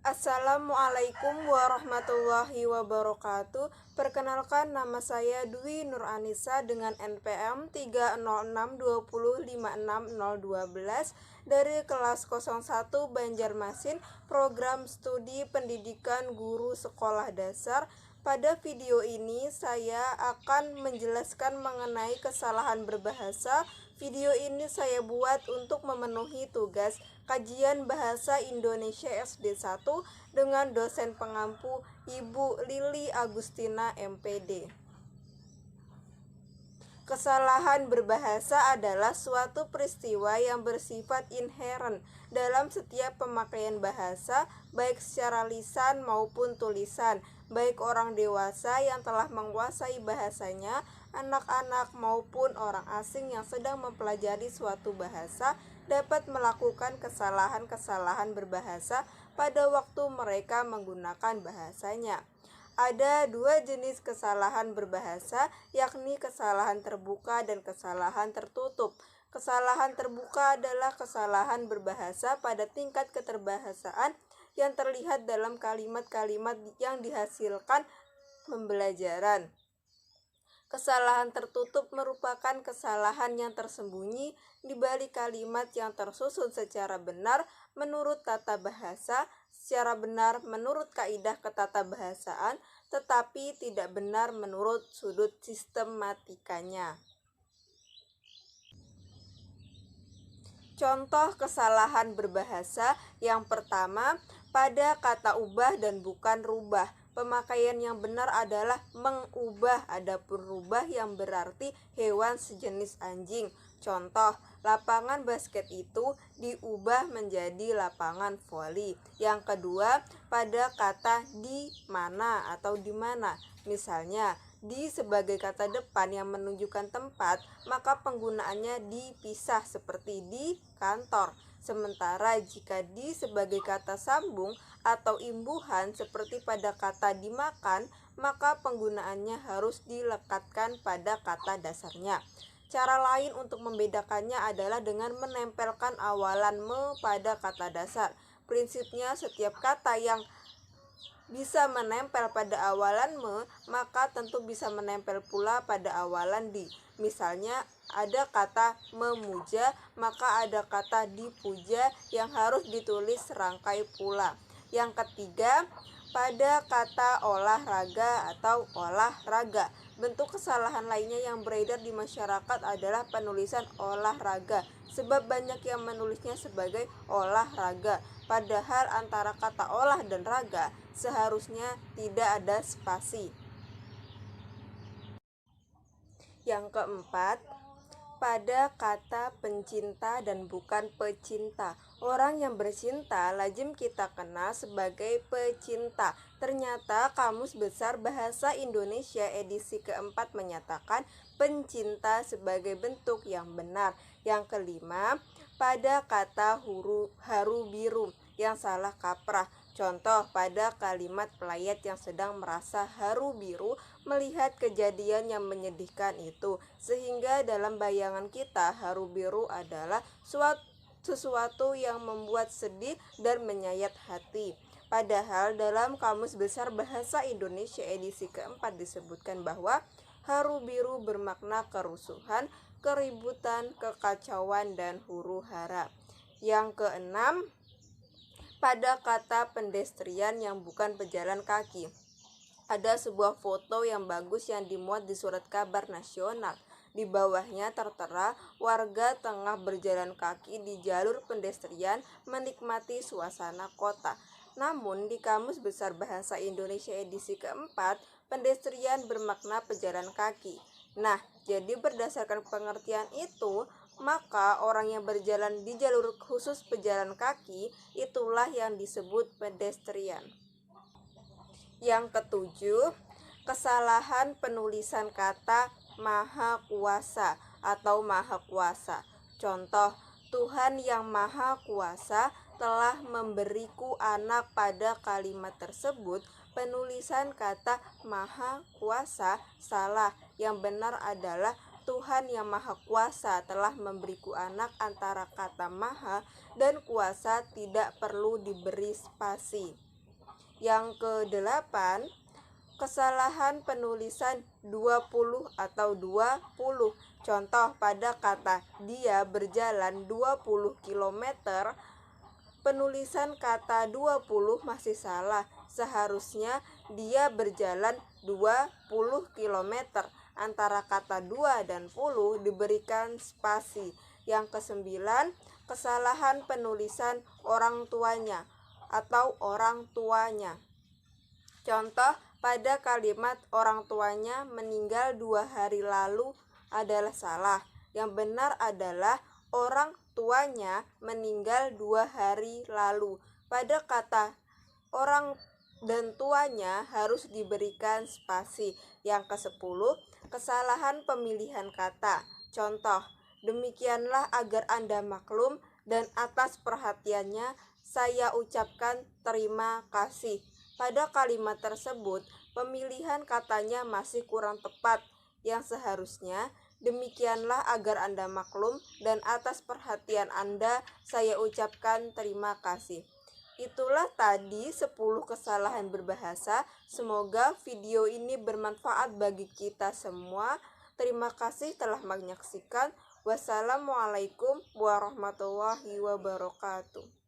Assalamualaikum warahmatullahi wabarakatuh. Perkenalkan, nama saya Dwi Nur Anissa dengan NPM 30620560012 dari kelas 01 Banjarmasin, program studi pendidikan guru sekolah dasar. Pada video ini saya akan menjelaskan mengenai kesalahan berbahasa. Video ini saya buat untuk memenuhi tugas kajian bahasa Indonesia SD 1 dengan dosen pengampu Ibu Lili Agustina MPD. Kesalahan berbahasa adalah suatu peristiwa yang bersifat inheren dalam setiap pemakaian bahasa, baik secara lisan maupun tulisan, baik orang dewasa yang telah menguasai bahasanya, anak-anak maupun orang asing yang sedang mempelajari suatu bahasa dapat melakukan kesalahan-kesalahan berbahasa pada waktu mereka menggunakan bahasanya. Ada dua jenis kesalahan berbahasa, yakni kesalahan terbuka dan kesalahan tertutup. Kesalahan terbuka adalah kesalahan berbahasa pada tingkat keterbahasaan yang terlihat dalam kalimat-kalimat yang dihasilkan pembelajaran. Kesalahan tertutup merupakan kesalahan yang tersembunyi di balik kalimat yang tersusun secara benar menurut tata bahasa, secara benar menurut kaidah ketatabahasaan, tetapi tidak benar menurut sudut sistematikanya. Contoh kesalahan berbahasa yang pertama, pada kata ubah dan bukan rubah. Pemakaian yang benar adalah mengubah, adapun rubah yang berarti hewan sejenis anjing. Contoh, lapangan basket itu diubah menjadi lapangan voli. Yang kedua, pada kata di mana atau di mana. Misalnya, di sebagai kata depan yang menunjukkan tempat, maka penggunaannya dipisah seperti di kantor. Sementara jika di sebagai kata sambung atau imbuhan seperti pada kata dimakan, maka penggunaannya harus dilekatkan pada kata dasarnya. Cara lain untuk membedakannya adalah dengan menempelkan awalan me pada kata dasar. Prinsipnya setiap kata yang bisa menempel pada awalan me, maka tentu bisa menempel pula pada awalan di. Misalnya ada kata memuja, maka ada kata dipuja yang harus ditulis serangkai pula. Yang ketiga, pada kata olahraga atau olahraga. Bentuk kesalahan lainnya yang beredar di masyarakat adalah penulisan olahraga, sebab banyak yang menulisnya sebagai olahraga, padahal antara kata olah dan raga seharusnya tidak ada spasi. Yang keempat, pada kata pencinta dan bukan pecinta. Orang yang bercinta lazim kita kenal sebagai pecinta. Ternyata Kamus Besar Bahasa Indonesia edisi keempat menyatakan pencinta sebagai bentuk yang benar. Yang kelima, pada kata haru biru yang salah kaprah. Contoh, pada kalimat pelayat yang sedang merasa haru biru melihat kejadian yang menyedihkan itu, sehingga dalam bayangan kita haru biru adalah sesuatu yang membuat sedih dan menyayat hati. Padahal dalam Kamus Besar Bahasa Indonesia edisi keempat disebutkan bahwa haru biru bermakna kerusuhan, keributan, kekacauan, dan huru-hara. Yang keenam, pada kata pedestrian yang bukan pejalan kaki. Ada sebuah foto yang bagus yang dimuat di surat kabar nasional. Di bawahnya tertera warga tengah berjalan kaki di jalur pedestrian menikmati suasana kota. Namun di Kamus Besar Bahasa Indonesia edisi keempat, pedestrian bermakna pejalan kaki. Nah, jadi berdasarkan pengertian itu, maka orang yang berjalan di jalur khusus pejalan kaki itulah yang disebut pedestrian. Yang ketujuh, kesalahan penulisan kata Maha Kuasa atau Maha Kuasa. Contoh, Tuhan yang Maha Kuasa telah memberiku anak. Pada kalimat tersebut penulisan kata Maha Kuasa salah. Yang benar adalah Tuhan yang Maha Kuasa telah memberiku anak. Antara kata maha dan kuasa tidak perlu diberi spasi. Yang kedelapan, kesalahan penulisan 20 atau 20. Contoh pada kata dia berjalan 20 km, penulisan kata 20 masih salah. Seharusnya dia berjalan 20 km. Antara kata 2 dan 10 diberikan spasi. Yang kesembilan, kesalahan penulisan orang tuanya atau orang tuanya. Contoh pada kalimat orang tuanya meninggal 2 hari lalu adalah salah. Yang benar adalah orang tuanya meninggal 2 hari lalu. Pada kata orang dan tuanya harus diberikan spasi. Yang ke-10, kesalahan pemilihan kata. Contoh, demikianlah agar Anda maklum dan atas perhatiannya saya ucapkan terima kasih. Pada kalimat tersebut, pemilihan katanya masih kurang tepat. Yang seharusnya, demikianlah agar Anda maklum dan atas perhatian Anda saya ucapkan terima kasih. Itulah tadi 10 kesalahan berbahasa. Semoga video ini bermanfaat bagi kita semua. Terima kasih telah menyaksikan. Wassalamualaikum warahmatullahi wabarakatuh.